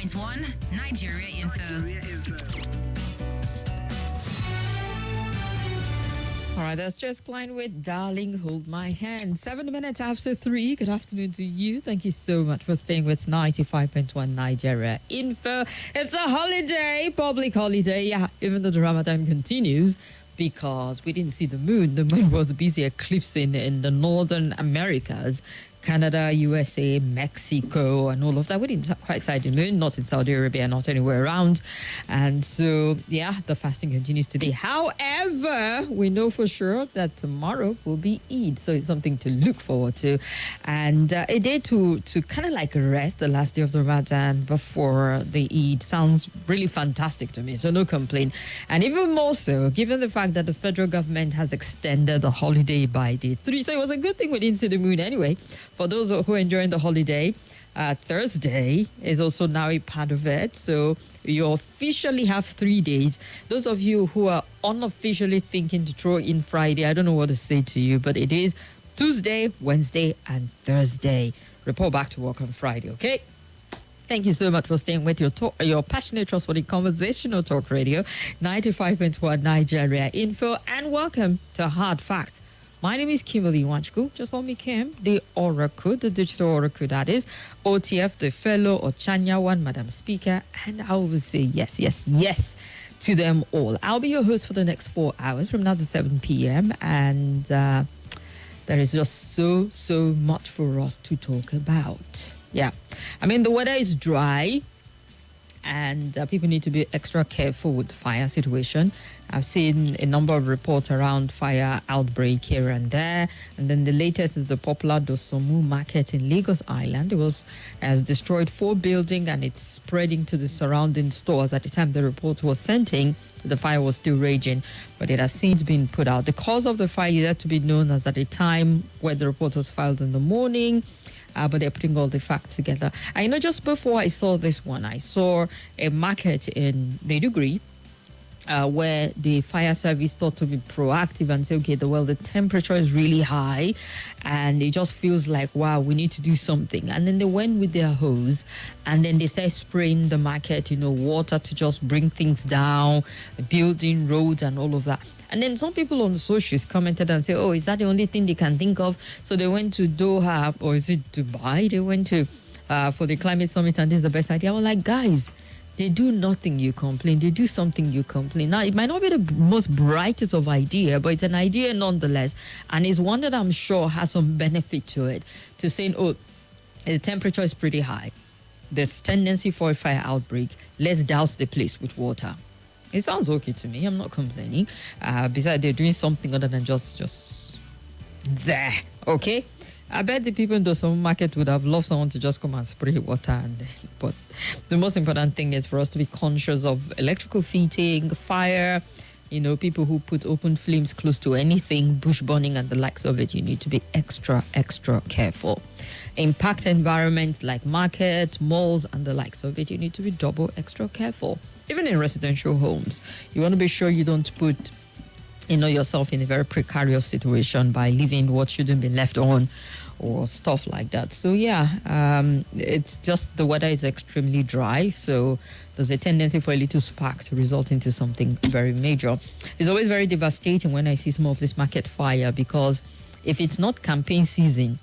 95.1 Nigeria Info. All right, that's Jess Klein with Darling Hold My Hand. 7 minutes after 3. Good afternoon to you. Thank you so much for staying with 95.1 Nigeria Info. It's a holiday, public holiday. Yeah, even though the Ramadan continues, because we didn't see the moon. The moon was busy eclipsing in the northern Americas. Canada, USA, Mexico, and all of that. We didn't quite sight the moon, not in Saudi Arabia, not anywhere around. And so, yeah, the fasting continues today. However, we know for sure that tomorrow will be Eid, so it's something to look forward to. And a day to kind of like rest the last day of the Ramadan before the Eid sounds really fantastic to me, so no complaint. And even more so, given the fact that the federal government has extended the holiday by day 3. So it was a good thing we didn't see the moon anyway. For those who are enjoying the holiday, Thursday is also now a part of it. So you officially have 3 days. Those of you who are unofficially thinking to throw in Friday, I don't know what to say to you, but it is Tuesday, Wednesday, and Thursday. Report back to work on Friday, okay? Thank you so much for staying with your passionate, trustworthy, conversational talk radio, 95.1 Nigeria Info, and welcome to Hard Facts. My name is Kimberly. Just call me Kim, the Oracle, the digital Oracle, that is. OTF, the fellow, Ochanya one, Madam Speaker, and I will say yes, yes, yes to them all. I'll be your host for the next 4 hours from now to 7 p.m. And there is just so much for us to talk about. Yeah. I mean, the weather is dry, and people need to be extra careful with the fire situation. I've seen a number of reports around fire outbreak here and there. And then the latest is the popular Dosomu market in Lagos Island. It has destroyed 4 buildings, and it's spreading to the surrounding stores. At the time the report was sent in, the fire was still raging, but it has since been put out. The cause of the fire is yet to be known, as at the time where the report was filed in the morning. But they're putting all the facts together. I know just before I saw this one, I saw a market in Maiduguri where the fire service thought to be proactive and say, okay, the temperature is really high and it just feels like, wow, we need to do something. And then they went with their hose and then they started spraying the market, water to just bring things down, building roads and all of that. And then some people on the socials commented and said, oh, is that the only thing they can think of? So they went to Doha, or is it Dubai? They went to for the climate summit, and this is the best idea. I was like, guys, they do nothing, you complain. They do something, you complain. Now, it might not be the most brightest of idea, but it's an idea nonetheless. And it's one that I'm sure has some benefit to it. To saying, oh, the temperature is pretty high. There's tendency for a fire outbreak. Let's douse the place with water. It sounds okay to me. I'm not complaining. Besides, they're doing something other than just there. Okay? I bet the people in the supermarket would have loved someone to just come and spray water. But the most important thing is for us to be conscious of electrical fitting, fire, people who put open flames close to anything, bush burning and the likes of it. You need to be extra careful. Impact environments like markets, malls and the likes of it. You need to be double extra careful. Even in residential homes, you want to be sure you don't put yourself in a very precarious situation by leaving what shouldn't be left on or stuff like that. So it's just the weather is extremely dry, so there's a tendency for a little spark to result into something very major. It's always very devastating when I see some of this market fire, because if it's not campaign season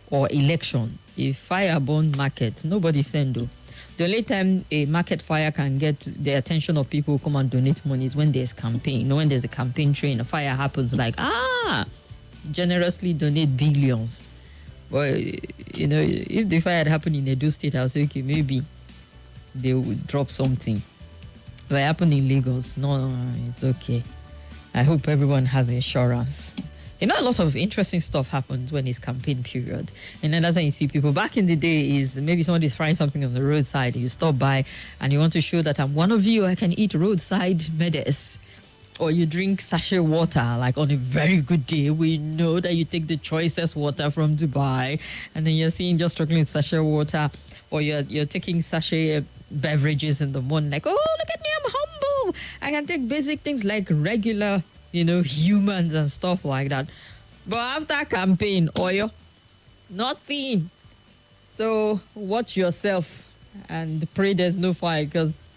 or election, if fire burn market, nobody send though. The only time a market fire can get the attention of people who come and donate money is when there's campaign. When there's a campaign train, a fire happens, like, generously donate billions. Well, if the fire had happened in Edo State, I would say, okay, maybe they would drop something. But it happened in Lagos. No, it's okay. I hope everyone has insurance. A lot of interesting stuff happens when it's campaign period. And then that's when you see people. Back in the day is maybe somebody's frying something on the roadside. You stop by and you want to show that I'm one of you. I can eat roadside medes. Or you drink sachet water, like on a very good day. We know that you take the choicest water from Dubai. And then you're seeing just struggling with sachet water. Or you're taking sachet beverages in the morning. Like, oh, look at me, I'm humble. I can take basic things like regular humans and stuff like that. But after campaign, oil, nothing. So watch yourself. and pray there's no fire, because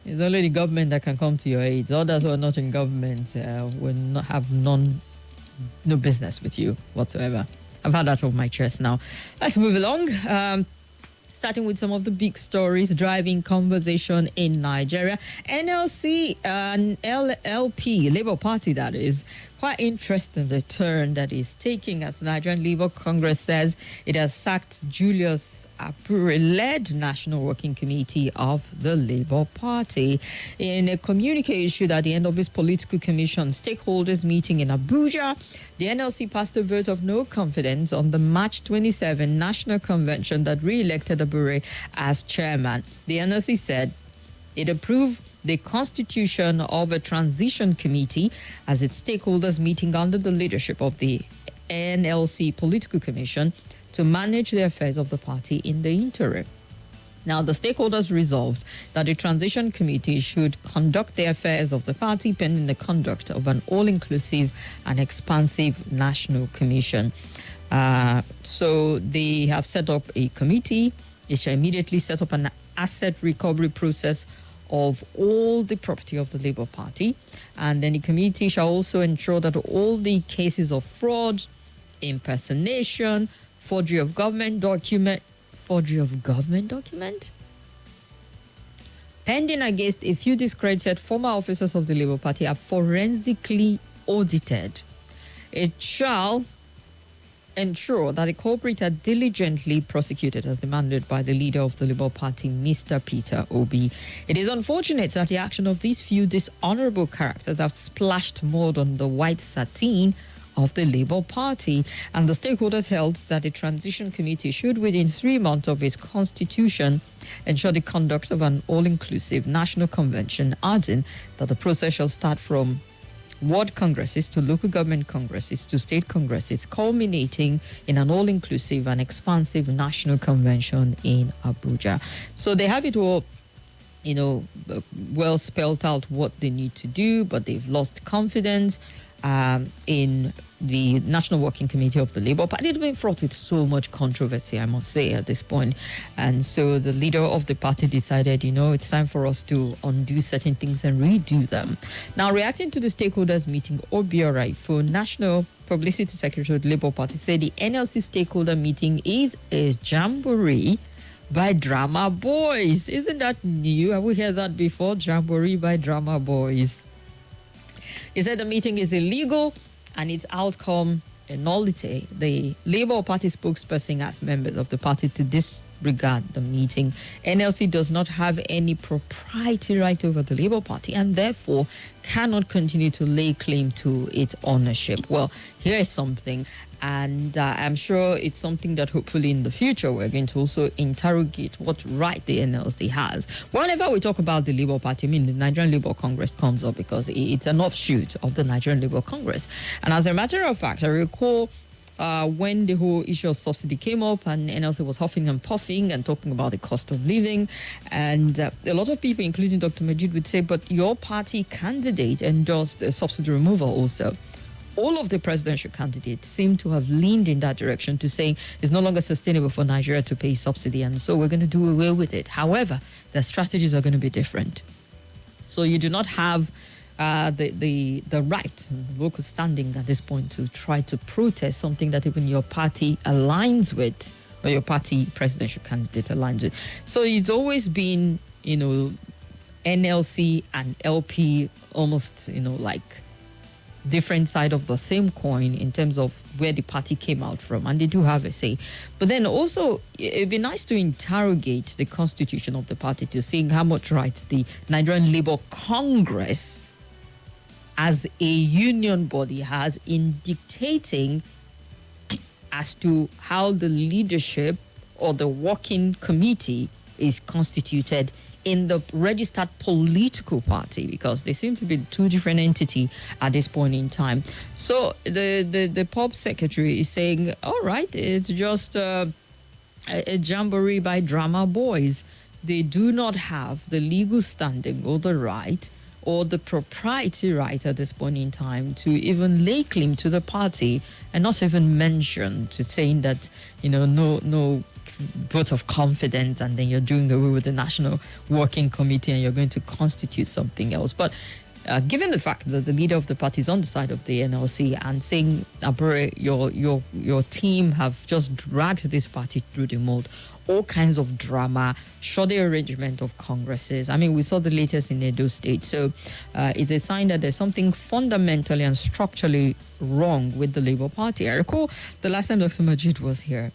it's only the government that can come to your aid. Others who are not in government will not have no business with you whatsoever. I've had that off my chest now. Let's move along. Starting with some of the big stories driving conversation in Nigeria. NLC and LLP, Labour Party that is, quite interesting the turn that is taking as Nigerian Labour Congress says it has sacked Julius Apure-led National Working Committee of the Labour Party. In a communique issued at the end of his political commission stakeholders meeting in Abuja, the NLC passed a vote of no confidence on the March 27 National Convention that re-elected Apure as chairman. The NLC said it approved the constitution of a transition committee as its stakeholders meeting under the leadership of the NLC Political Commission to manage the affairs of the party in the interim. Now, the stakeholders resolved that the transition committee should conduct the affairs of the party pending the conduct of an all-inclusive and expansive national commission. So they have set up a committee. They shall immediately set up an asset recovery process of all the property of the Labour Party. And then the committee shall also ensure that all the cases of fraud, impersonation, forgery of government document, pending against a few discredited former officers of the Labour Party are forensically audited. It shall ensure that the culprits are diligently prosecuted as demanded by the leader of the Labour Party, Mr. Peter Obi. It is unfortunate that the action of these few dishonourable characters have splashed mud on the white satin of the Labour Party, and the stakeholders held that the transition committee should, within 3 months of its constitution, ensure the conduct of an all-inclusive national convention, adding that the process shall start from ward congresses to local government congresses to state congresses, culminating in an all-inclusive and expansive national convention in Abuja. So they have it all, well spelled out what they need to do, but they've lost confidence in the National Working Committee of the Labour Party. It's been fraught with so much controversy, I must say, at this point. And so the leader of the party decided, it's time for us to undo certain things and redo them. Now, reacting to the stakeholders meeting, Obiora Ifo, National Publicity Secretary of the Labour Party, said the NLC stakeholder meeting is a jamboree by drama boys. Isn't that new? Have we heard that before? Jamboree by drama boys. He said the meeting is illegal and its outcome a nullity. The Labour Party spokesperson asked members of the party to disregard the meeting. NLC does not have any proprietary right over the Labour Party and therefore cannot continue to lay claim to its ownership. Well, here is something, and I'm sure it's something that hopefully in the future we're going to also interrogate what right the NLC has. Whenever we talk about the Labour Party, the Nigerian Labour Congress comes up because it's an offshoot of the Nigerian Labour Congress. And as a matter of fact, I recall when the whole issue of subsidy came up and NLC was huffing and puffing and talking about the cost of living. And a lot of people, including Dr. Majid, would say, but your party candidate endorsed subsidy removal also. All of the presidential candidates seem to have leaned in that direction to saying it's no longer sustainable for Nigeria to pay subsidy, and so we're going to do away with it. However, their strategies are going to be different. So you do not have the right, the local standing at this point to try to protest something that even your party aligns with, or your party presidential candidate aligns with. So it's always been, NLC and LP almost, like different side of the same coin in terms of where the party came out from, and they do have a say. But then also, it'd be nice to interrogate the constitution of the party to see how much right the Nigerian Labour Congress as a union body has in dictating as to how the leadership or the working committee is constituted in the registered political party, because they seem to be two different entities at this point in time. So the pub secretary is saying, all right, it's just a jamboree by drama boys. They do not have the legal standing or the right or the proprietary right at this point in time to even lay claim to the party, and not even mention to saying that, no vote of confidence, and then you're doing away with the National Working Committee and you're going to constitute something else. But given the fact that the leader of the party is on the side of the NLC and saying, Abure, your team have just dragged this party through the mold, all kinds of drama, shoddy arrangement of congresses. I mean, we saw the latest in Edo State. So it's a sign that there's something fundamentally and structurally wrong with the Labour Party. I recall the last time Dr. Majid was here,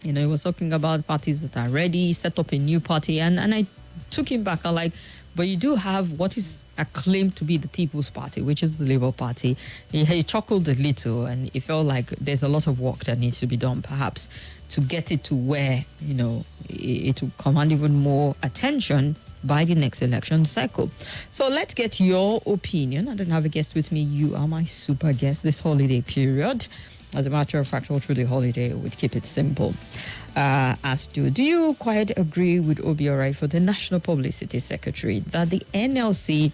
he was talking about parties that are ready, set up a new party. And I took him back. I'm like, but you do have what is acclaimed to be the People's Party, which is the Labour Party. He chuckled a little and it felt like there's a lot of work that needs to be done, perhaps, to get it to where, it will command even more attention by the next election cycle. So let's get your opinion. I don't have a guest with me. You are my super guest this holiday period. As a matter of fact, all through the holiday, we'd keep it simple. Do you quite agree with Obiora for the National Publicity Secretary that the NLC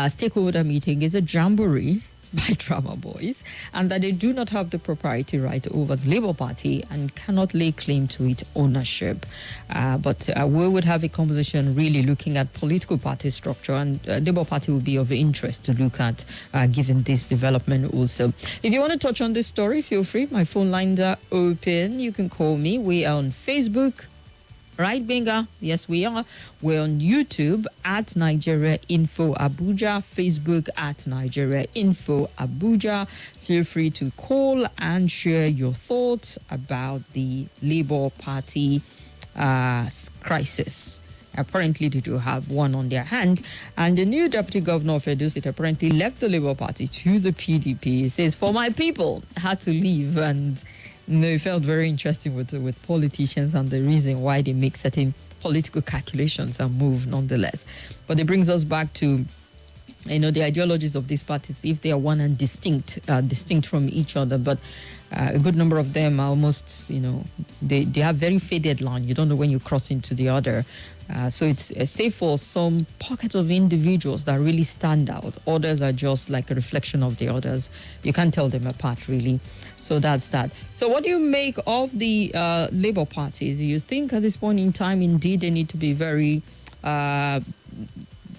stakeholder meeting is a jamboree by drama boys and that they do not have the proprietary right over the Labour Party and cannot lay claim to its ownership? But we would have a conversation really looking at political party structure, and Labour Party will be of interest to look at given this development also. If you want to touch on this story, feel free. My phone lines are open. You can call me. We are on Facebook. Right, Benga? Yes, we are. We're on YouTube at Nigeria Info Abuja, Facebook at Nigeria Info Abuja. Feel free to call and share your thoughts about the Labour Party crisis. Apparently, they do have one on their hand. And the new deputy governor of Edo State apparently left the Labour Party to the PDP. He says, for my people, had to leave. And it felt very interesting with politicians and the reason why they make certain political calculations and move nonetheless. But it brings us back to, the ideologies of these parties, if they are one and distinct from each other. But a good number of them are almost, they have very faded line. You don't know when you cross into the other. So it's safe for some pockets of individuals that really stand out. Others are just like a reflection of the others. You can't tell them apart, really. So that's that. So what do you make of the Labour Party? Do you think at this point in time, indeed, they need to be very, I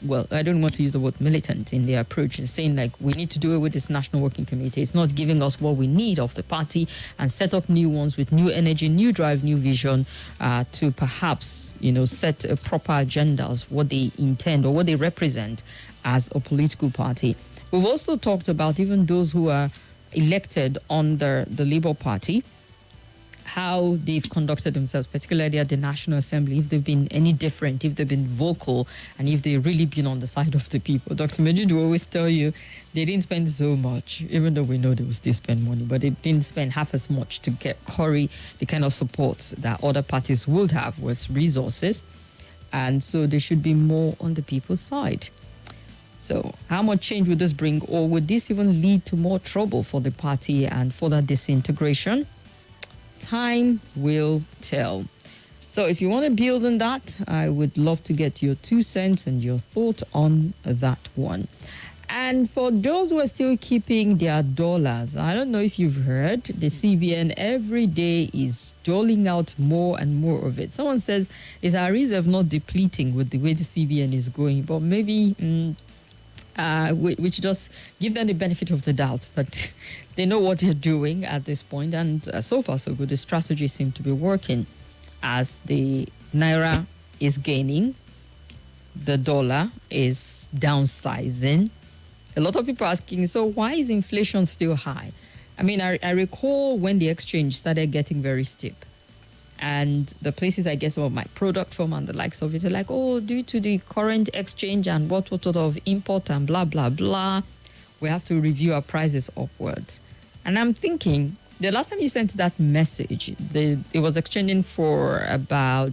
don't want to use the word militant in their approach and saying like we need to do it with this National Working Committee. It's not giving us what we need of the party, and set up new ones with new energy, new drive, new vision to perhaps, set a proper agendas, what they intend or what they represent as a political party. We've also talked about even those who are elected under the Labour Party, how they've conducted themselves, particularly at the National Assembly, if they've been any different, if they've been vocal, and if they've really been on the side of the people. Dr. Majid will always tell you they didn't spend so much, even though we know they will still spend money, but they didn't spend half as much to curry the kind of support that other parties would have with resources. And so they should be more on the people's side. So how much change would this bring, or would this even lead to more trouble for the party and further disintegration? Time will tell. So if you want to build on that, I would love to get your 2 cents and your thought on that one. And for those who are still keeping their dollars, I don't know if you've heard, the CBN every day is doling out more and more of it. Someone says, is our reserve not depleting with the way the CBN is going? But maybe we should just give them the benefit of the doubt that they know what they're doing at this point. And so far, so good. The strategy seems to be working as the Naira is gaining, the dollar is downsizing. A lot of people asking, so why is inflation still high? I mean, I recall when the exchange started getting very steep. And the places I get some of my product from and the likes of it are like, oh, due to the current exchange and what sort of import and blah, blah, blah, we have to review our prices upwards. And I'm thinking, the last time you sent that message, it was exchanging for about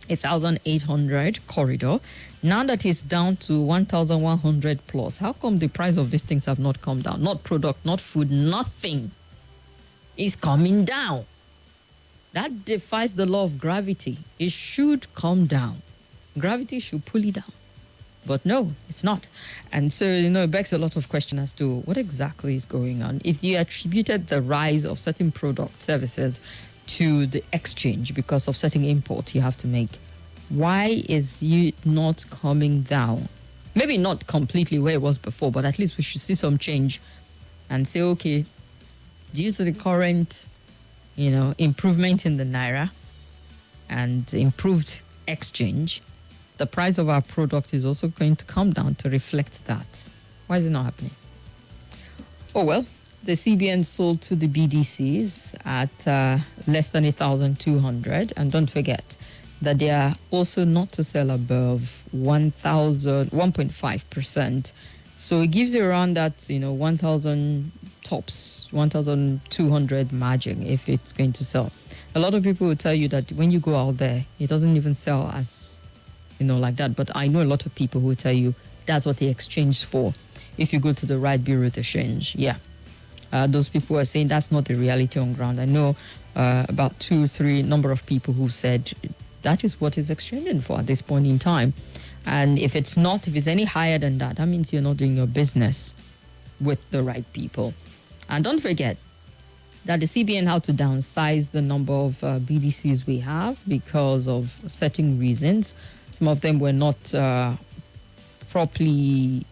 1,800 corridor. Now that it's down to 1,100 plus, how come the price of these things have not come down? Not product, not food, nothing is coming down. That defies the law of gravity. It should come down. Gravity should pull it down. But no, it's not. And so, it begs a lot of questions as to what exactly is going on. If you attributed the rise of certain product services to the exchange because of certain imports you have to make. Why is you not coming down? Maybe not completely where it was before, but at least we should see some change and say, okay, due to the current, improvement in the naira and improved exchange, the price of our product is also going to come down to reflect that. Why is it not happening? Oh, well, the CBN sold to the BDCs at less than 1,200. And don't forget that they are also not to sell above 1.5%. So it gives you around that, 1,000 tops, 1,200 margin if it's going to sell. A lot of people will tell you that when you go out there, it doesn't even sell as, like that. But I know a lot of people who will tell you that's what they exchanged for. If you go to the right bureau to change, those people are saying that's not the reality on ground. I know about 2-3 number of people who said that is what it's exchanging for at this point in time. And if it's any higher than that, that means you're not doing your business with the right people. And don't forget that the CBN had to downsize the number of BDCs we have because of certain reasons. Some of them were not properly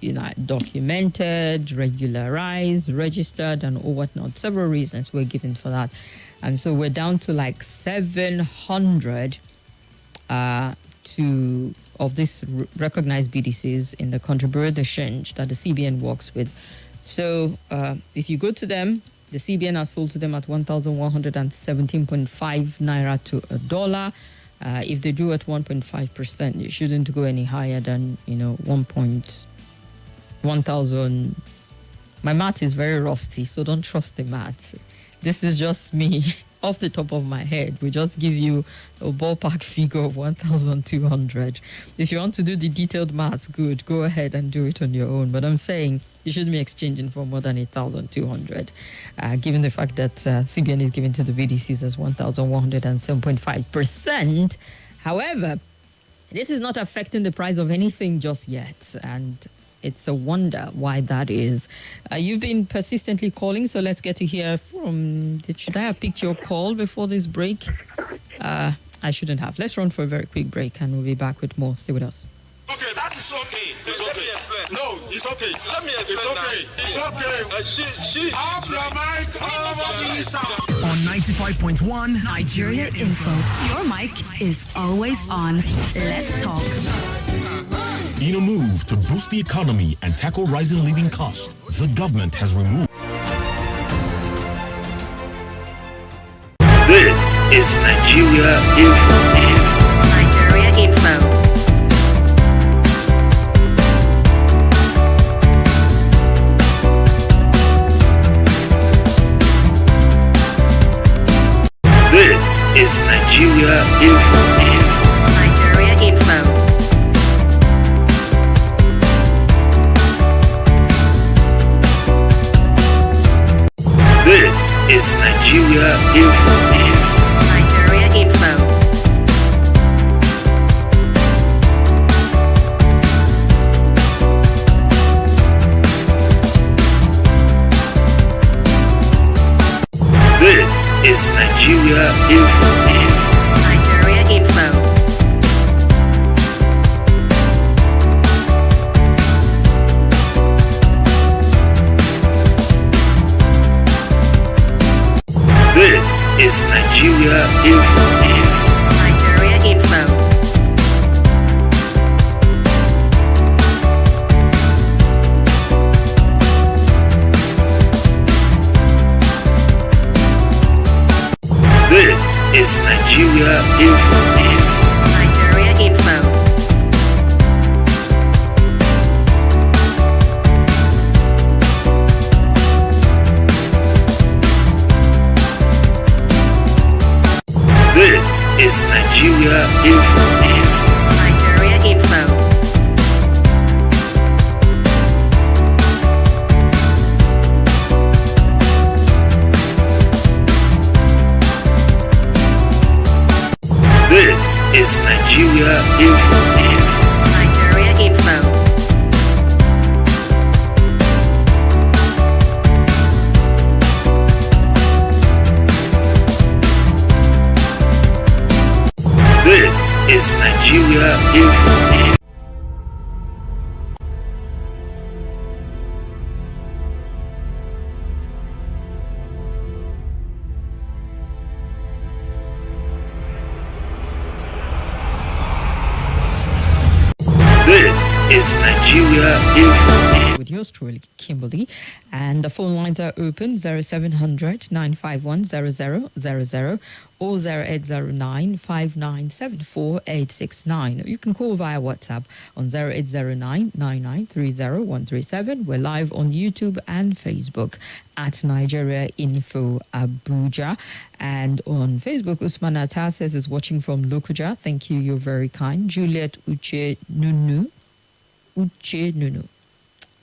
documented, regularized, registered, and all whatnot. Several reasons were given for that. And so we're down to like 700 of these recognized BDCs in the country, bureau de change that the CBN works with. So if you go to them, the CBN has sold to them at 1,117.5 naira to $1. If they do at 1.5%, it shouldn't go any higher than 1,000. My math is very rusty, so don't trust the math. This is just me off the top of my head. We just give you a ballpark figure of 1,200. If you want to do the detailed maths, good, go ahead and do it on your own. But I'm saying you shouldn't be exchanging for more than 1,200, given the fact that CBN is given to the BDCs as 1,107.5%. However, this is not affecting the price of anything just yet, and it's a wonder why that is. You've been persistently calling, so let's get to hear from... Should I have picked your call before this break? I shouldn't have. Let's run for a very quick break, and we'll be back with more. Stay with us. Okay, that is okay. It's okay. No, it's okay. Let me explain. It's okay. She. Off your mic, On 95.1 Nigeria Info. Your mic is always on. Let's talk. In a move to boost the economy and tackle rising living costs, the government has removed. This is Nigeria Info. Nigeria Info. This is Nigeria Info. Nigeria Info. This is Nigeria Info. Nigeria Info. This is Nigeria Info. Nigeria Info. This is Nigeria Info. Nigeria Info. This is Nigeria Info. Nigeria Info. This is Nigeria Info. Nigeria Info. This is Nigeria Info. Nigeria Info. is Nigeria Info. This is Nigeria Info. With yours truly, Kimberly. And the phone lines are open 0700 951 0000 or 0809 5974 869. You can call via WhatsApp on 0809 9930 137. We're live on YouTube and Facebook at Nigeria Info Abuja. And on Facebook, Usman Atta says is watching from Lokuja. Thank you, you're very kind. Juliet Uche Nunu.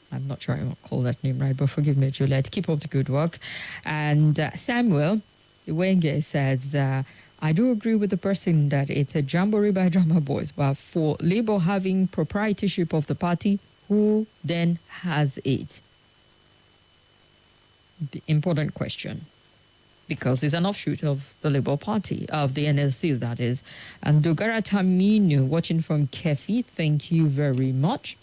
I'm not sure I won't call that name right, but forgive me, Juliet. Keep up the good work. And Samuel Iwenge says, I do agree with the person that it's a jamboree by drama boys, but for Labour having proprietorship of the party, who then has it? The important question. Because it's an offshoot of the Labour Party, of the NLC, that is. And Dogara Taminu, watching from Kefi, thank you very much.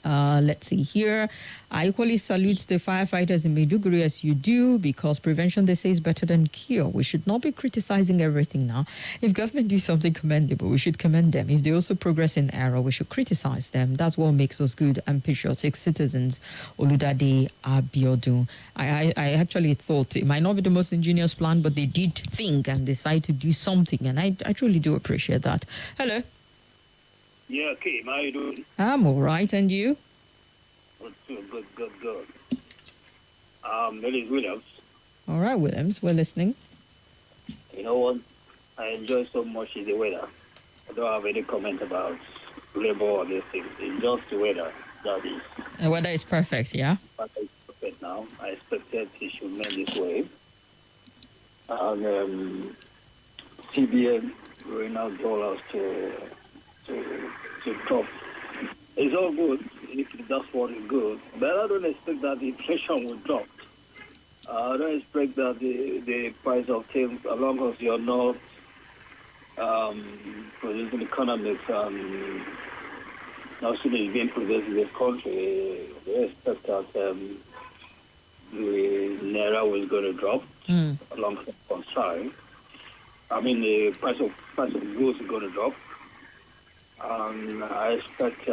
Let's see here. I equally salute the firefighters in Maiduguri as you do, because prevention, they say, is better than cure. We should not be criticizing everything now. If government do something commendable, we should commend them. If they also progress in error, we should criticize them. That's what makes us good and patriotic citizens. Oludade Abiodun. I actually thought it might not be the most ingenious plan, but they did think and decide to do something, and I truly do appreciate that. Hello. Yeah, okay, how you doing? I'm all right, and you? Good. That is Williams. All right, Williams, we're listening. You know what? I enjoy so much is the weather. I don't have any comment about labor or these things. It's just the weather, that is. The weather is perfect, yeah? But it's perfect now. I expected it should remain this way. And CBN going out dollars to drop. It's all good if that's what is good, but I don't expect that the inflation will drop. I don't expect that the price of things, as long as you're not producing economics and not really being produced in this country, they expect that the naira was going to drop alongside concern. I mean, the price of goods is going to drop. I expect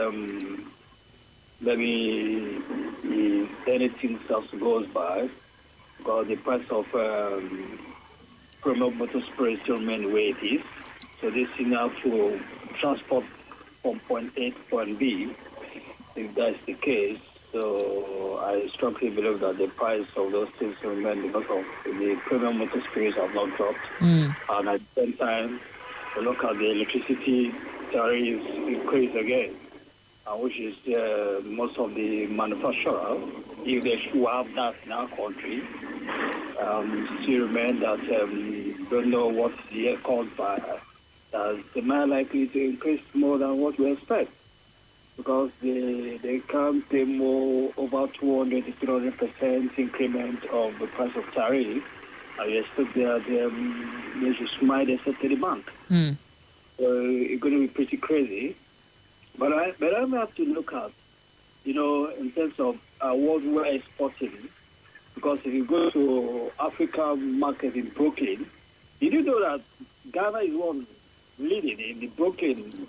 maybe if anything else goes by, because the price of premium motor spray still remain the way it is. So this thing have to transport from point A to point B, if that's the case. So I strongly believe that the price of those things will remain because of the premium motor sprays have not dropped. And at the same time, we look at the electricity tariffs increase again, which is most of the manufacturers, if they should have that in our country, still remain that don't know what the year caused by, they might likely to increase more than what we expect, because they can pay more, over 200 to 300% increment of the price of tariff. I expect that they should smile the to the bank. It's going to be pretty crazy. But I have to look at, in terms of what we're exporting, because if you go to African market in Brooklyn, did you know that Ghana is one leading in the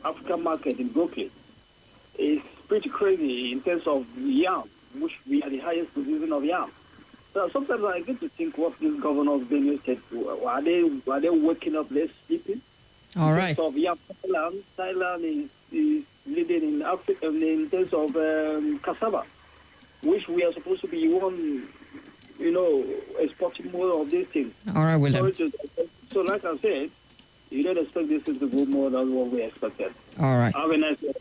African market in Brooklyn? It's pretty crazy in terms of yam, which we are the highest producing of yam. So sometimes I get to think what these governors being said, are they waking up, they're sleeping? All right. So Thailand is leading in Africa in terms of cassava, which we are supposed to be one, exporting more of these things. All right, William. So like I said, you don't expect this thing to go more than what we expected. All right. Have a nice day.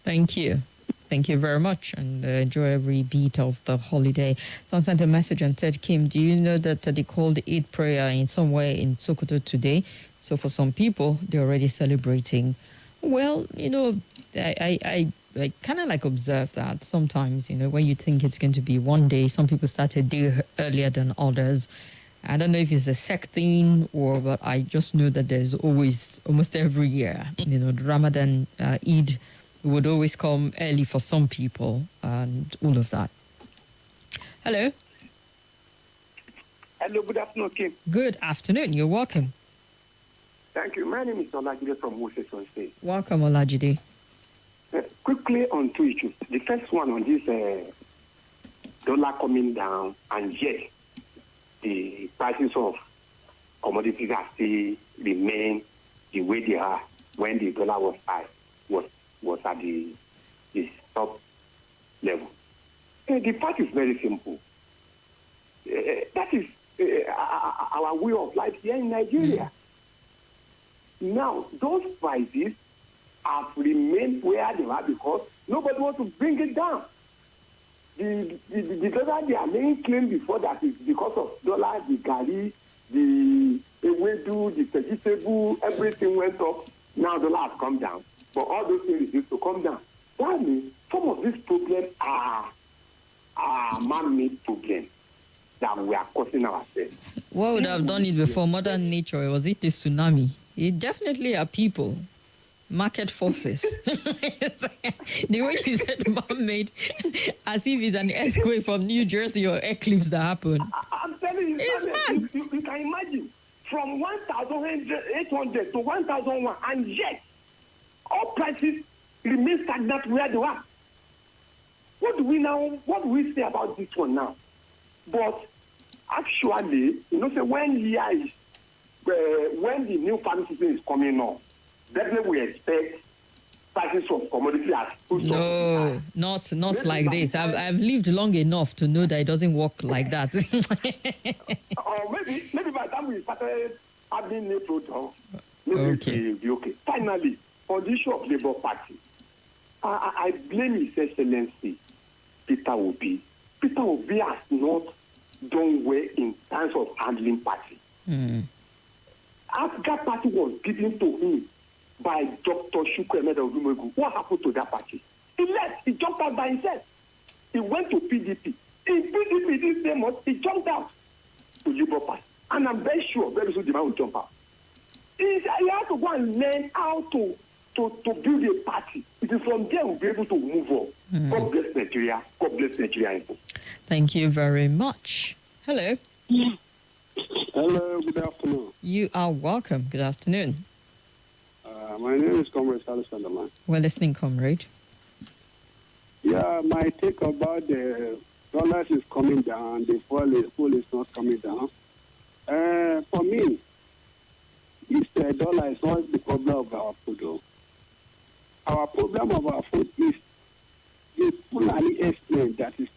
Thank you. Thank you very much, and enjoy every beat of the holiday. Someone sent a message and said, Kim, do you know that they called Eid prayer in some way in Sokoto today? So for some people, they're already celebrating. Well, I kind of like observe that sometimes, when you think it's going to be one day, some people start a day earlier than others. I don't know if it's a sect thing but I just know that there's always, almost every year, the Ramadan Eid would always come early for some people and all of that. Hello. Hello, good afternoon, Kim. Good afternoon. You're welcome. Thank you. My name is Olajide from Washington State. Welcome, Olajide. Quickly on two issues. The first one on this dollar coming down, and yet the prices of commodities are still remain the way they are when the dollar was high, was at the top level. The fact is very simple. That is our way of life here in Nigeria. Now, those prices have remained where they are because nobody wants to bring it down. The dollar, their main claim before that is because of dollar, the gari, the ewedu, the vegetable, everything went up. Now dollar has come down. But all those things refuse to come down. That means some of these problems are man-made problems that we are causing ourselves. What would have done it before Mother Nature? Was it the tsunami? It definitely are people. Market forces. The way you said man-made, as if it's an earthquake from New Jersey or eclipse that happened. I'm telling you, it's mad. You can imagine from 1,800 to 1,001, and yet all prices remain stagnant where they are. What do we say about this one now? But actually, say when the new farming season is coming on, definitely we expect prices of commodities as no, not like this. I've lived long enough to know that it doesn't work like that. Or maybe by the time we started having new products, maybe it will be okay. Finally, on the issue of Labour Party, I blame His Excellency Peter Obi. Peter Obi has not done well in terms of handling party. After that party was given to him by Dr. Chukwuemeka Odumegwu, what happened to that party? He left. He jumped out by himself. He went to PDP. In PDP this same month, he jumped out to Labour Party. And I'm very sure very soon the man will jump out. He has to go and learn how to build a party. It is from there we'll be able to move on. God bless Nigeria. God bless Nigeria. Thank you very much. Hello. Hello, good afternoon. You are welcome. Good afternoon. My name is Comrade Salis Sandaman. We're listening, Comrade. Yeah, my take about the dollars is coming down, the fuel is not coming down. For me, this dollar is not the problem of our food, though. Our problem of our food is the Fulani explain that is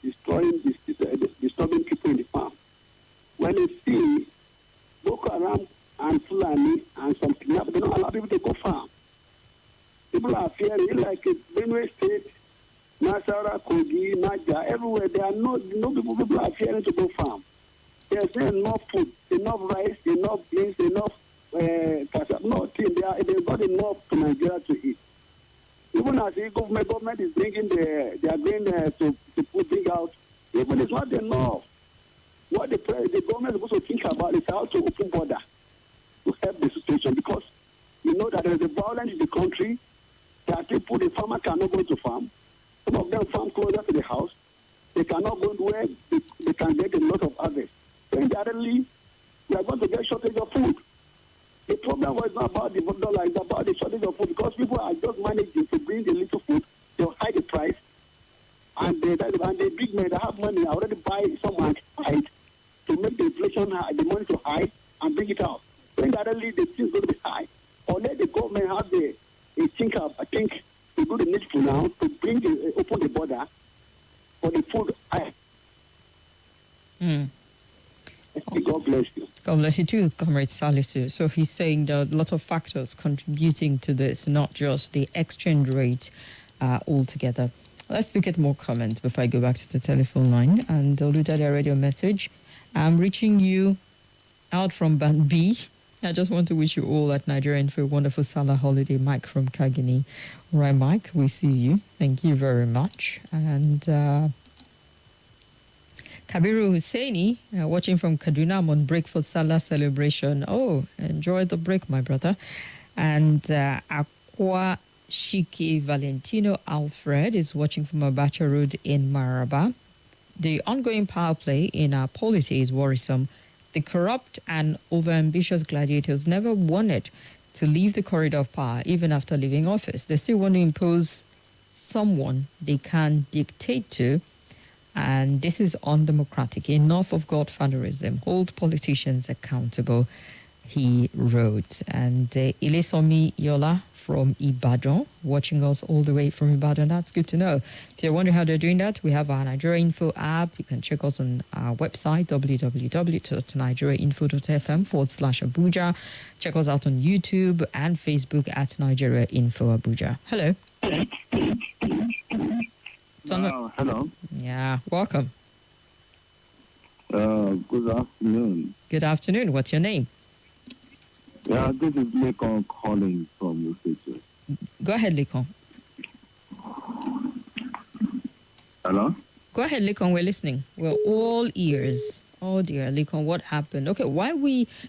disturbing people in the farm. When you see Boko Haram and Fulani and some kidnappers, they don't allow people to go farm. People are fearing, like Benue State, Nasara, Kogi, Naja, everywhere. There are no people are fearing to go farm. There's enough food, enough rice, enough beans, enough nothing. There's not enough to Nigeria to eat. Even as the government is bringing they are going to bring out, even it's not enough. What the government is supposed to think about is how to open border to help the situation, because you know that there is a violence in the country that people, the farmer cannot go to farm. Some of them farm closer to the house. They cannot go to where they can get a lot of harvest. So indirectly, we are going to get shortage of food. The problem was not about the dollar, it's about the shortage of food, because people are just managing to bring the little food, they'll hide the price, and the big men that have money already buy some and hide to make the inflation high, the money to hide and bring it out. So indirectly, the things going to be high. Or let the government have I think to do the needful now to bring open the border for the food. God bless you. God bless you too, Comrade Salisu. So he's saying there are a lot of factors contributing to this, not just the exchange rate altogether. Let's look at more comments before I go back to the telephone line. And Oludade, radio message. I'm reaching you out from Band B. I just want to wish you all at Nigerian for a wonderful Salah holiday. Mike from Kagini. All right, Mike, we see you. Thank you very much. And Kabiru Husseini, watching from Kaduna. I'm on break for Salah celebration. Oh, enjoy the break, my brother. And Aqua Shiki Valentino Alfred is watching from Abacha Road in Maraba. The ongoing power play in our polity is worrisome. The corrupt and overambitious gladiators never wanted to leave the corridor of power even after leaving office. They still want to impose someone they can dictate to, and this is undemocratic. Enough of godfatherism. Hold politicians accountable, he wrote. And Ilesomi Yola from Ibadan, watching us all the way from Ibadan. That's good to know. If you're wondering how they're doing that, we have our Nigeria Info app. You can check us on our website, www.nigeriainfo.fm/Abuja. Check us out on YouTube and Facebook at Nigeria Info Abuja. Hello. Hello. Yeah, welcome. Good afternoon. Good afternoon. What's your name? Yeah, this is Lekon calling from Ufetu. Go ahead, Lekon. Hello? Go ahead, Lekon. We're listening. We're all ears. Oh, dear, Lekon, what happened? Okay,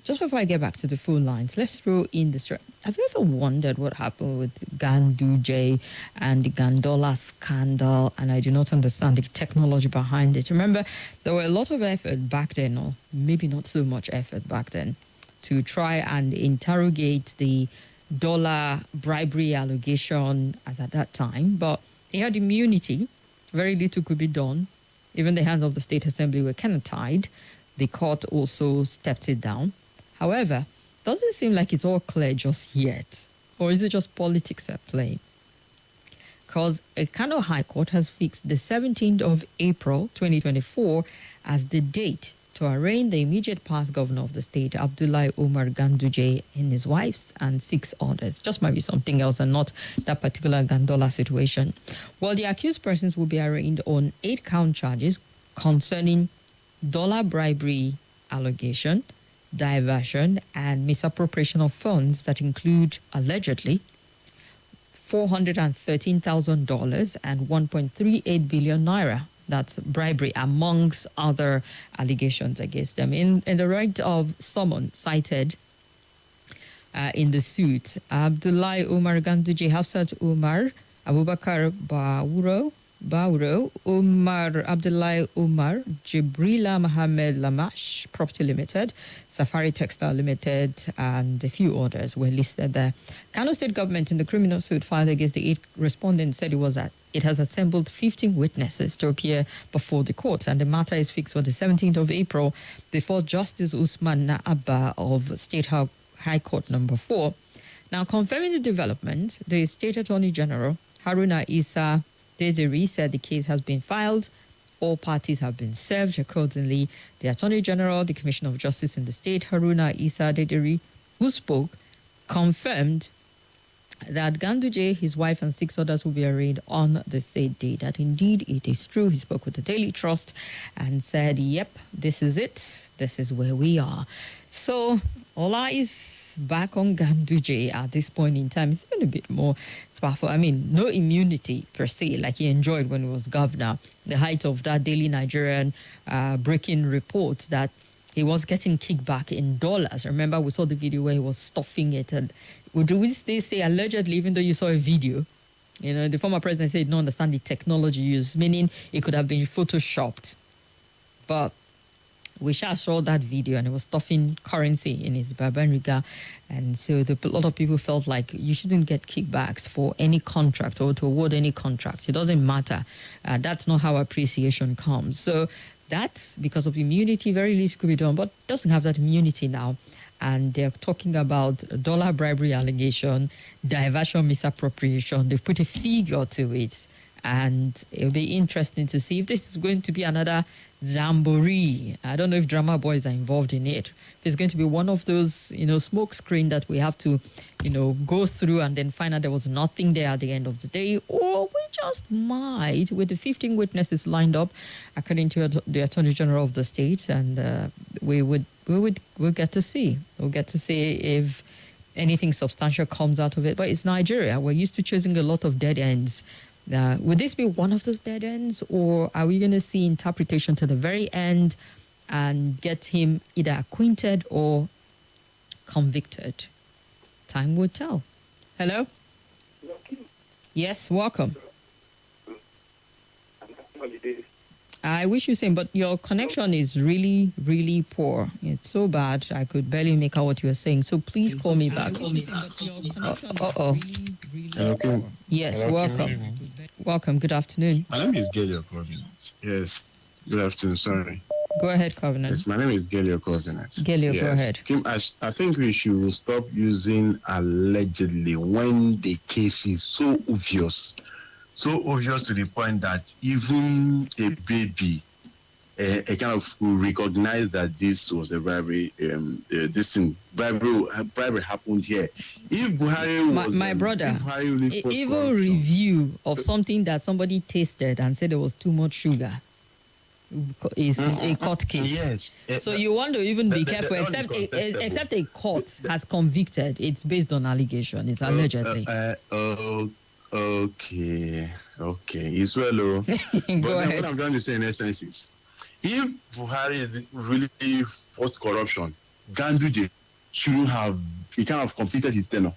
just before I get back to the phone lines, let's throw in the story. Have you ever wondered what happened with Ganduje and the Gandola scandal? And I do not understand the technology behind it. Remember, there were a lot of effort back then, or maybe not so much effort back then, to try and interrogate the dollar bribery allegation as at that time. But he had immunity. Very little could be done. Even the hands of the State Assembly were kind of tied. The court also stepped it down. However, doesn't seem like it's all clear just yet. Or is it just politics at play? Because a Kano High Court has fixed the 17th of April 2024 as the date to arraign the immediate past governor of the state, Abdullahi Umar Ganduje, and his wives and 6 others. Just might be something else and not that particular Gandola situation. Well, the accused persons will be arraigned on 8-count charges concerning dollar bribery allegation, diversion, and misappropriation of funds that include, allegedly, $413,000 and 1.38 billion naira. That's bribery, amongst other allegations against them. In the right of someone cited in the suit, Abdullahi Umar Ganduje, Hafsat Umar, Abubakar Bauro, Umar Abdullahi Umar, Jibrila Mohammed Lamash, Property Limited, Safari Textile Limited, and a few others were listed there. Kano State Government in the criminal suit filed against the 8 respondents said it has assembled 15 witnesses to appear before the court, and the matter is fixed for the 17th of April before Justice Usman Naaba of State High Court Number 4. Now, confirming the development, the State Attorney General, Haruna Isa Dederi, said the case has been filed. All parties have been served accordingly. The Attorney General, the Commissioner of Justice in the state, Haruna Isa Dederi, who spoke, confirmed that Ganduje, his wife, and 6 others will be arraigned on the said day. That indeed it is true. He spoke with the Daily Trust and said, yep, this is it. This is where we are. So all eyes back on Ganduje at this point in time. It's even a bit more powerful. I mean, no immunity per se, like he enjoyed when he was governor. The height of that Daily Nigerian breaking report that he was getting kickback in dollars. Remember, we saw the video where he was stuffing it. And would we still say allegedly, even though you saw a video? You know, the former president said he didn't understand the technology used, meaning it could have been photoshopped. But we saw that video, and it was stuffing currency in his Babaniga. And so a lot of people felt like you shouldn't get kickbacks for any contract or to award any contract. It doesn't matter. That's not how appreciation comes. So that's because of immunity. Very little could be done, but doesn't have that immunity now. And they're talking about dollar bribery allegation, diversion, misappropriation. They've put a figure to it. And it'll be interesting to see if this is going to be another jamboree. I don't know if drama boys are involved in it. If it's going to be one of those, smoke screen that we have to, go through and then find out there was nothing there at the end of the day, or we just might, with the 15 witnesses lined up, according to the Attorney General of the state, and we'll get to see. We'll get to see if anything substantial comes out of it. But it's Nigeria. We're used to chasing a lot of dead ends. Would this be one of those dead ends, or are we going to see interpretation to the very end and get him either acquitted or convicted? Time will tell. Hello? Yes, welcome. I wish you same, but your connection is really, really poor. It's so bad, I could barely make out what you were saying. So please call me back. Uh-oh. Okay. Yes, Hello, welcome. Kimberly. Welcome, good afternoon. My name is Gelio Covenant. Yes. Good afternoon. Sorry. Go ahead, Covenant. Yes, my name is Gelio Covenant. Gelio, yes. Go ahead. Kim, I think we should stop using allegedly when the case is so obvious. So obvious to the point that even a baby kind of will recognize that this was a bribery. Bribery happened here. If Buhari was my brother, even review of something that somebody tasted and said there was too much sugar is a court case. Yes. So you want to even be careful, except a court has convicted. It's based on allegation. It's allegedly. Okay. It's well. Go ahead. What I'm trying to say in essence is, if Buhari really fought corruption, Ganduje shouldn't have, he kind of completed his tenure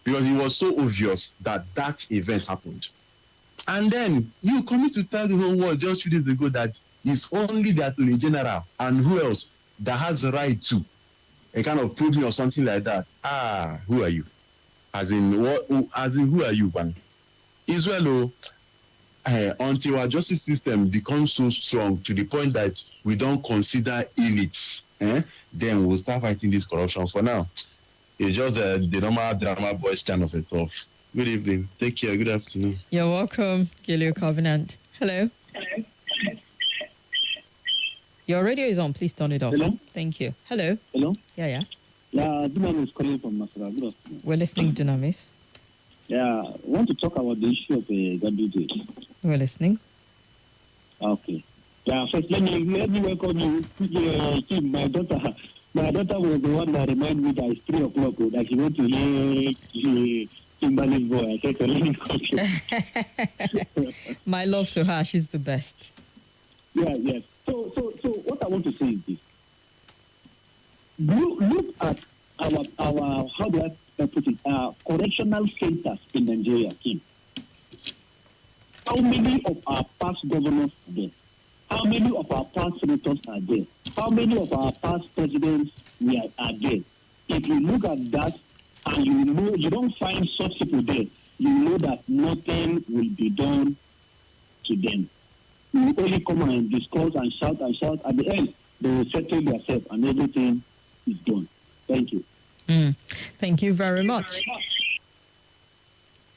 because it was so obvious that event happened. And then you come to tell the whole world just 2 days ago that it's only the Attorney General and who else that has the right to a kind of prove me or something like that. Who are you? As in who are you, man? Israel, until our justice system becomes so strong to the point that we don't consider elites, then we'll start fighting this corruption. For now, it's just the normal drama boys kind of a talk. Good evening. Take care. Good afternoon. You're welcome, Gilio Covenant. Hello. Your radio is on. Please turn it off. Hello? Thank you. Hello. Hello? Yeah. Yeah, Dunamis is calling from Masara. Good afternoon. We're listening, Dunamis. Yeah, I want to talk about the issue of Ganduje. We're listening. Okay. Yeah, first let me welcome you. Kim, my daughter was the one that reminded me that it's 3 o'clock, that she went to hear Kimberly's voice. I said, let me call you. My love to her, she's the best. Yeah, yes. So what I want to say is this. Look at our how do I put it, correctional centers in Nigeria, Kim. How many of our past governors are there? How many of our past senators are there? How many of our past presidents are there? If you look at that and you don't find such people there, you know that nothing will be done to them. You only come and discuss and shout. At the end, they will settle themselves and everything is done. Thank you. Thank you very much.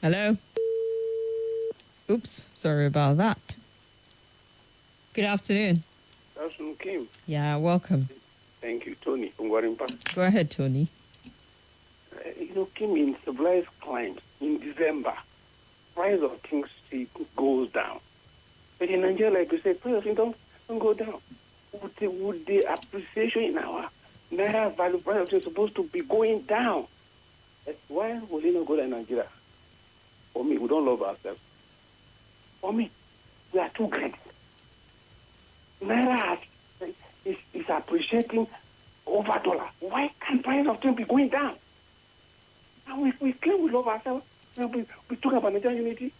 Hello? Oops, sorry about that. Good afternoon. That's Kim. Yeah, welcome. Thank you, Tony from Warimpa. Go ahead, Tony. Kim, in civilized climes, in December, price of things goes down. But in Nigeria, like you said, price of things don't go down. Would the appreciation in our naira value price of things supposed to be going down? Why would it not go down in Nigeria? For me, we don't love ourselves. For me, we are too great. Naira is appreciating over dollar. Why can't price of things be going down? And we claim we love ourselves. We talk about Nigerian unity,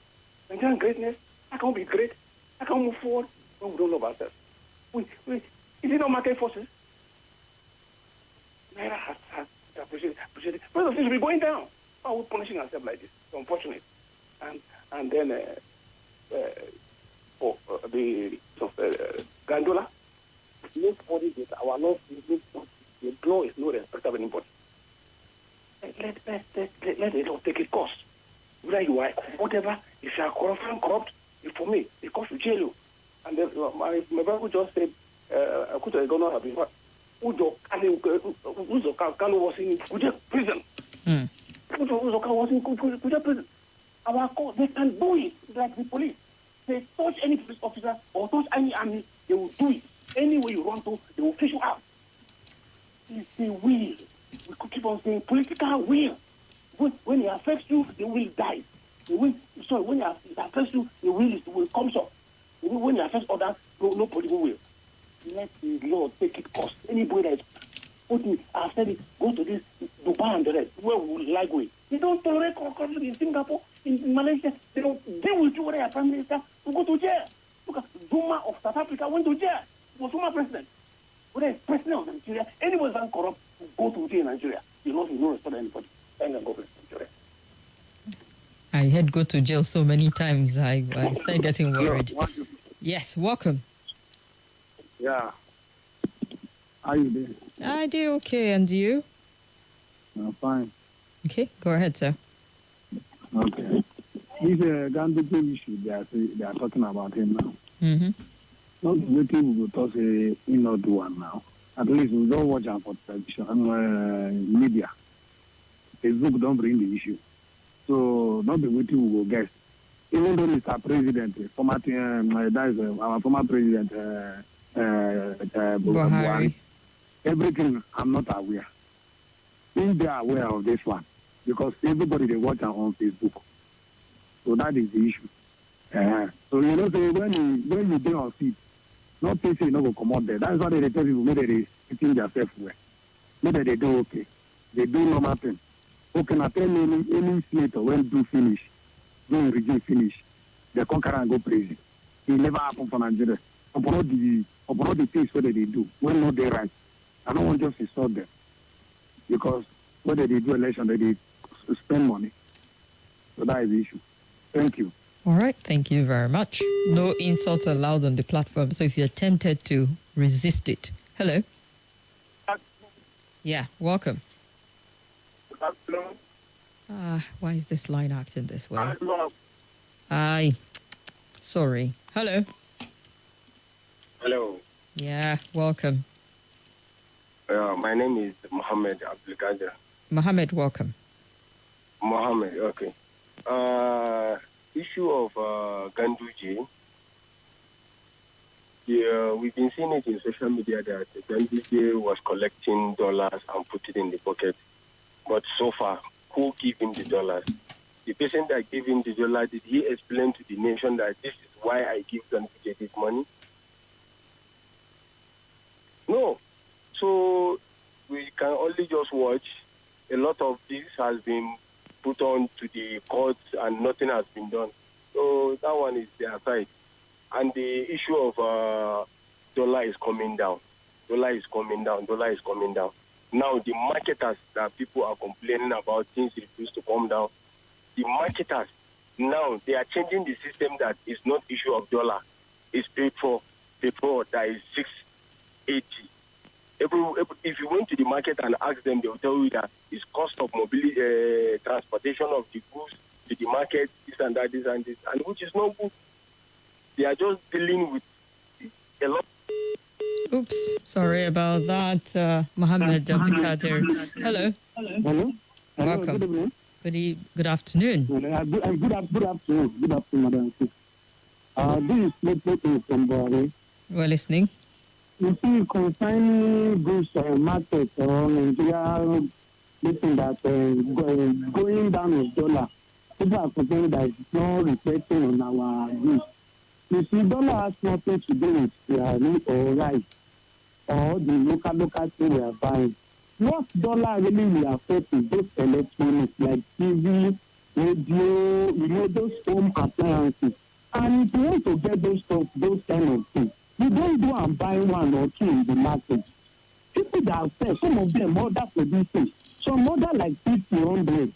Nigerian greatness. How can we be great? How can we move forward when we don't love ourselves? Is it not market forces? Naira has appreciated. Price of things will be going down. Why are we punishing ourselves like this? It's unfortunate. And then for the Gandola, nobody did our law. The law is no respect of anybody. Let the law take its course. Whether you are whatever, if you are corrupt, for me, it costs to jail you. And then my Bible just said, I could have gone have been Uzo Kanu was in Kuja prison. Uzo Kanu was in Kuja prison. Our court, they can do it like the police. They touch any police officer or touch any army, they will do it. Anywhere you run to, they will fish you out. It's the will. We could keep on saying political will. When it affects you, they will die. So when you affect you, the will comes up. When you affect others, no political will. Let the law take it cost. Anybody that is putting, I've said it, go to this Dubai and the rest, where we like we. They don't tolerate corruption in Singapore, in Malaysia. They will do what their prime minister to go to jail. Look at Zuma of South Africa went to jail. He was Zuma president. Whether it's president of Nigeria, anybody that's corrupt will go to jail in Nigeria. You know, no respect to anybody. And then go to Nigeria. I had go to jail so many times. I started getting worried. Yes, welcome. Yeah. How you doing? I do okay, and you? I'm fine. Okay, go ahead, sir. Okay. This Gandhi issue, they are talking about him now. Mm-hmm. Not waiting, we will talk say he not do one now. At least we don't watch out for television and media. Facebook don't bring the issue. So not be waiting, we will guess. Even though Mr. President, that is our former president, Buhari, everything I'm not aware. If they are aware of this one, because everybody they watch on Facebook. So that is the issue. So you know, say when you dey on seat, not say you no go come out there. That's why they tell people maybe they sitting themselves well. Maybe they do okay. They do normal thing. Okay, now tell me any senator when do finish, when regime finish, they conquer and go prison. It never happen for Nigeria. Upon all the things whether they do, when not they right. I don't want just to insult them. Because whether they do election, they spend money. So that is the issue. Thank you. All right, thank you very much. No insults allowed on the platform, so if you're tempted to, resist it. Hello? Yeah, welcome. Why is this line acting this way? Sorry. Hello? Hello. Yeah, welcome. My name is Mohammed Abdelkader. Mohammed, welcome. Mohammed, okay. Issue of Ganduje. Yeah, we've been seeing it in social media that Ganduje was collecting dollars and put it in the pocket. But so far, who gave him the dollars? The person that gave him the dollar, did he explain to the nation that this is why I give Ganduje this money? No. So we can only just watch. A lot of this has been put on to the courts and nothing has been done. So that one is their side. And the issue of dollar is coming down. Dollar is coming down. Dollar is coming down. Now the marketers that people are complaining about things refuse to come down. The marketers now they are changing the system that is not issue of dollar. It's paid for that is 680. If you went to the market and ask them, they will tell you that it's cost of mobility, transportation of the goods to the market, this and that, and which is not good. They are just dealing with a lot. Oops, sorry about that, Mohammed Abdelkader. Hello. Hello. Welcome. Good afternoon. Good afternoon. Good afternoon, madam. This is Lepo from Buhari. We're listening. You see, concerning this market or Nigeria, looking that going down with dollar, people are complaining that it's not reflecting on our goods. You see, dollar has nothing to do with meat or rice or the local thing we are buying. What dollar really will affect is those electronics like TV, radio, those home appliances. And if you want to get those stuff, those kind of things, you don't go and buy one or two in the market. People that sell, some of them order producers, some order like 50, 100.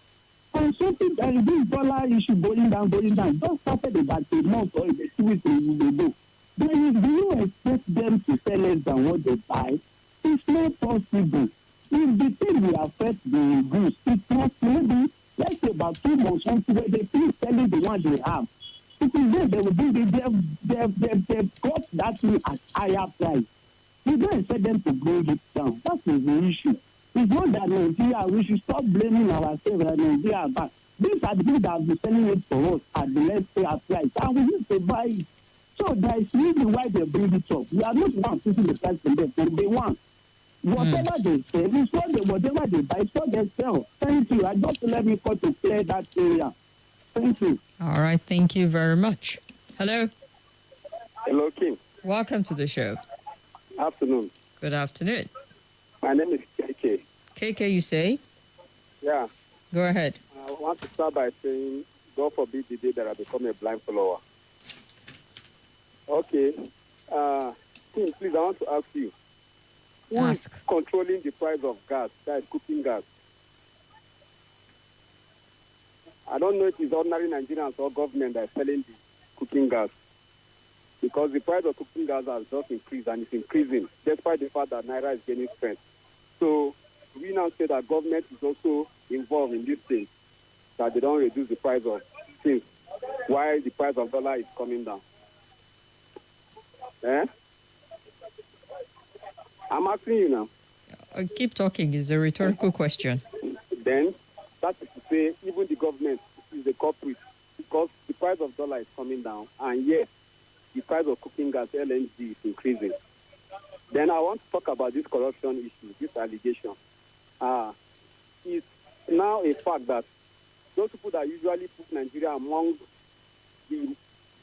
And something this dollar issue going down, just started about a month or a 2 weeks ago. Then do you expect them to sell less than what they buy? It's not possible. If the thing will affect the goods, it's not maybe, let's say about 2 months, where they keep selling the one they have. It is there, they will do they've got that thing at higher price. You don't expect them to bring it down. That is the issue. It's not that Nigeria, we should stop blaming ourselves at Nigeria, but these are the people that have been selling it for us at the let's say at price, and we need to buy it. So there is reason why they bring it up. We are not one putting the price in there, they want. Whatever they sell, it's what whatever they buy, it's what they sell. Thank you. I just let me call to clear that area. Thank you. All right, thank you very much. Hello. Hello, Kim. Welcome to the show. Afternoon. Good afternoon. My name is KK. KK, you say? Yeah. Go ahead. I want to start by saying, God forbid the day that I become a blind follower. Okay. Tim, please, I want to ask you. Who is controlling the price of gas, that is cooking gas? I don't know if it's ordinary Nigerians or government that is selling the cooking gas. Because the price of cooking gas has just increased and it's increasing, despite the fact that Naira is gaining strength. So we now say that government is also involved in this thing, that they don't reduce the price of things, while the price of dollar is coming down. Eh? I'm asking you now. Keep talking. It's a rhetorical question. Then, that is to say, even the government is the culprit because the price of dollar is coming down, and yet the price of cooking gas, LNG, is increasing. Then I want to talk about this corruption issue, this allegation. It's now a fact that those people that usually put Nigeria among the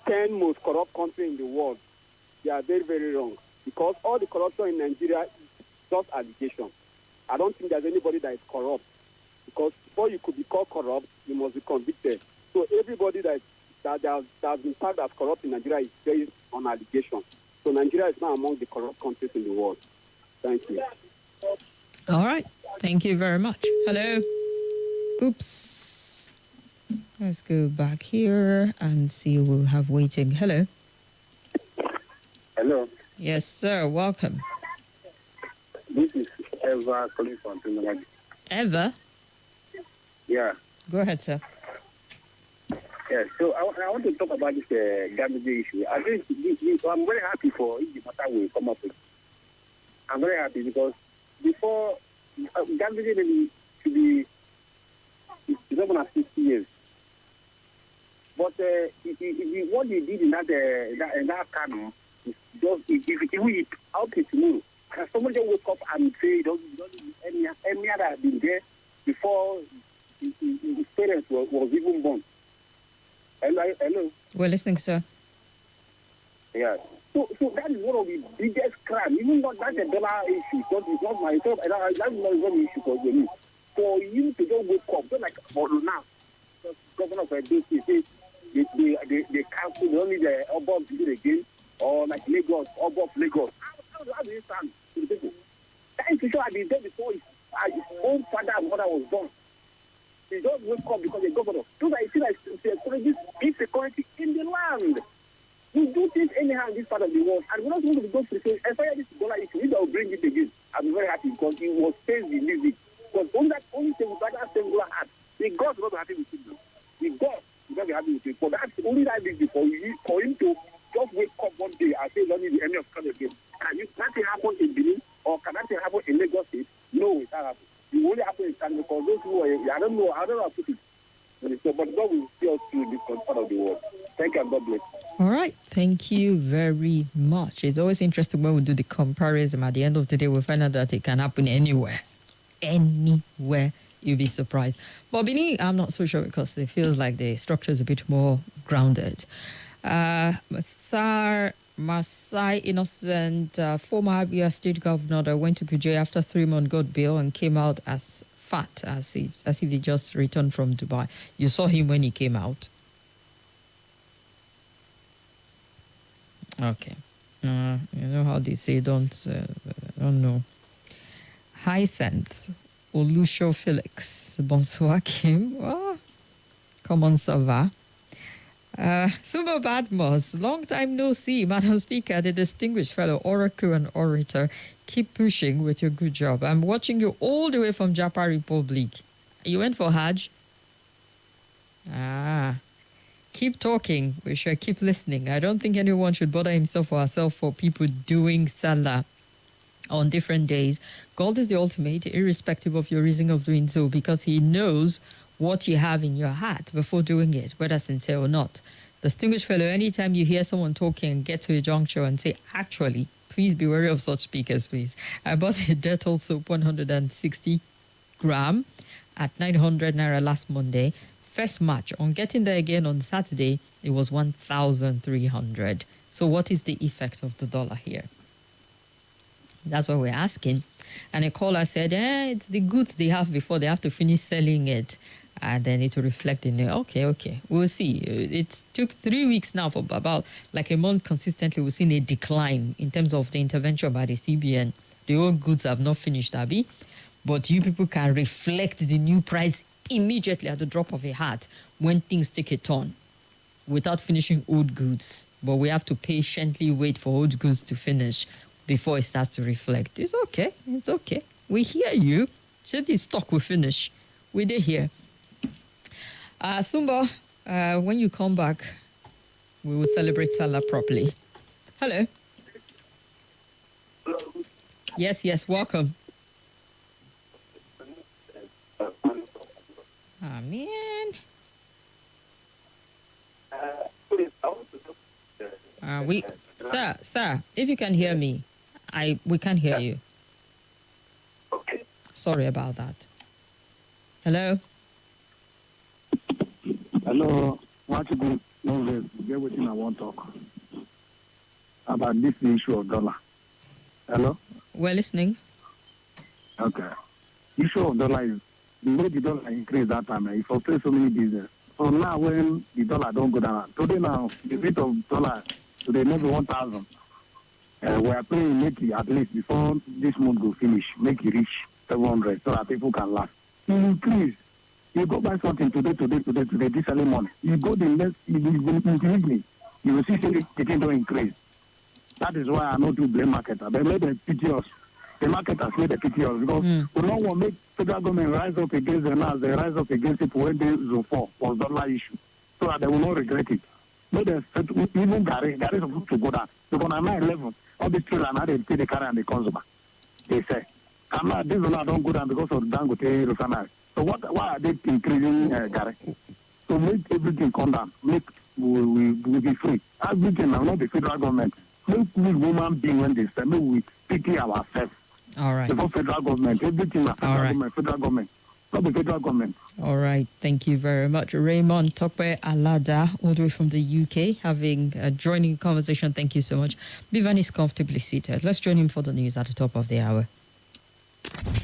10 most corrupt countries in the world, they are very, very wrong. Because all the corruption in Nigeria is just allegations. I don't think there's anybody that is corrupt. Because before you could be called corrupt, you must be convicted. So everybody that has been tagged as corrupt in Nigeria is based on allegations. So Nigeria is now among the corrupt countries in the world. Thank you. All right. Thank you very much. Hello. Oops. Let's go back here and see who we'll have waiting. Hello. Hello. Yes, sir. Welcome. This is Eva calling from Trinidad. Eva? Yeah. Go ahead, sir. Yeah, so I want to talk about this damage issue. I think I'm very happy for if the matter will come up with. I'm very happy because before damage should be it's not going to 60 years. But what they did in that canon is just if out it tomorrow, can somebody just wake up and say any other had been there before his parents was even born. Hello. We're listening, sir. Yeah. So that is one of the biggest crimes. Even though that's a dollar issue, because it's not myself. That's not an issue for me. For you to just wake up, just like now, the governor of Edo State, they cancel the only the above to do it again, or like Lagos, above Lagos. How do you stand to the people? That institution had been there before his own father and mother was born. They don't wake up because the governor. So that I feel like this insecurity in the land. We do things anyhow in this part of the world, and we're not going to go to say, as far as this dollar issue, if they'll bring it again, I'm very happy because it was faced the music. Because only thing that singular heart, the God is not happy with him. The God is not happy with him. But that's only that big for him to just wake up one day and say, don't need the enemy of God again. Can that thing happen in Benin, or can that thing happen in Lagos State? No, it can't happen. It only happen in Ghana because those who are, I don't know how to put it. So, but God will see us through this part of the world. Thank you and God bless. All right. Thank you very much. It's always interesting when we do the comparison. At the end of the day, we find out that it can happen anywhere. Anywhere. You'll be surprised. But Bini, I'm not so sure because it feels like the structure is a bit more grounded. Masai Innocent, former Abia State Governor that went to PJ after 3-month got bail and came out as fat as if he just returned from Dubai. You saw him when he came out. Okay. You know how they say don't know. Hyacinth, Olusho Felix, bonsoir Kim. Oh, comment ça va? Super Badmos, long time no see, Madam Speaker, the distinguished fellow oracle and orator. Keep pushing with your good job. I'm watching you all the way from Japa Republic. You went for Hajj? Keep talking. We should keep listening. I don't think anyone should bother himself or herself for people doing Salah on different days. God is the ultimate, irrespective of your reason of doing so, because he knows what you have in your heart before doing it, whether sincere or not. Distinguished fellow, anytime you hear someone talking and get to a juncture and say, actually, please be wary of such speakers, please. I bought a Dettol soap 160 gram at 900 naira last Monday. First match. On getting there again on Saturday, it was 1,300. So what is the effect of the dollar here? That's what we're asking. And a caller said, it's the goods they have before they have to finish selling it. And then it will reflect in it. Okay. We'll see. It took 3 weeks now for about like a month consistently. We've seen a decline in terms of the intervention by the CBN. The old goods have not finished, Abby. But you people can reflect the new price immediately at the drop of a hat when things take a turn without finishing old goods. But we have to patiently wait for old goods to finish before it starts to reflect. It's okay. We hear you. Say the stock will finish. We did hear. Sumba, when you come back, we will celebrate Salah properly. Hello. Yes, welcome. Man. Sir, if you can hear me, we can't hear you. Okay. Sorry about that. Hello. Hello, what you do? No, get what I want to talk about this issue of dollar. Hello? We're listening. Okay. Issue of dollar is the way the dollar increased that time. It frustrates so many business. So now when the dollar don't go down, today now the rate of dollar today maybe 1,000. We are paying make it at least before this month go finish, make it reach 700 so that people can last. Increase. You go buy something today, this early morning. You go the next evening, you will see it don't increase. That is why I not do blame marketer. They made the pity us. The marketers made the pity us because we don't want to make federal government rise up against them as they rise up against it when they zone 4 was dollar issue. So that they will not regret it. But even Gary supposed to go down. Because on 9/11, all these children now they pay the carry and the consumer. They say. And now this dollar don't go down because of Dangote refinery. So why are they increasing Gary? To make everything come down, make we be free. Everything now, not the federal government. Make we woman being when they say, make we pity ourselves. All right. Before federal government, everything is federal government, not the federal government. All right. Thank you very much. Raymond Tokwe Alada, all the way from the UK, having joining the conversation. Thank you so much. Bivan is comfortably seated. Let's join him for the news at the top of the hour.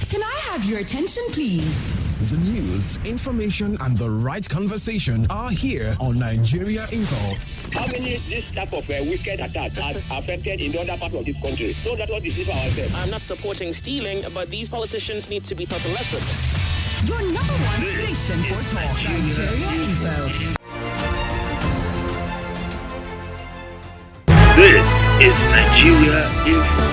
Can I have your attention, please? The news, information, and the right conversation are here on Nigeria Info. How many this type of wicked attack has affected in the other part of this country? So that's what deceive ourselves. I'm not supporting stealing, but these politicians need to be taught a lesson. Your number one station for talk, Nigeria Info. This is Nigeria Info.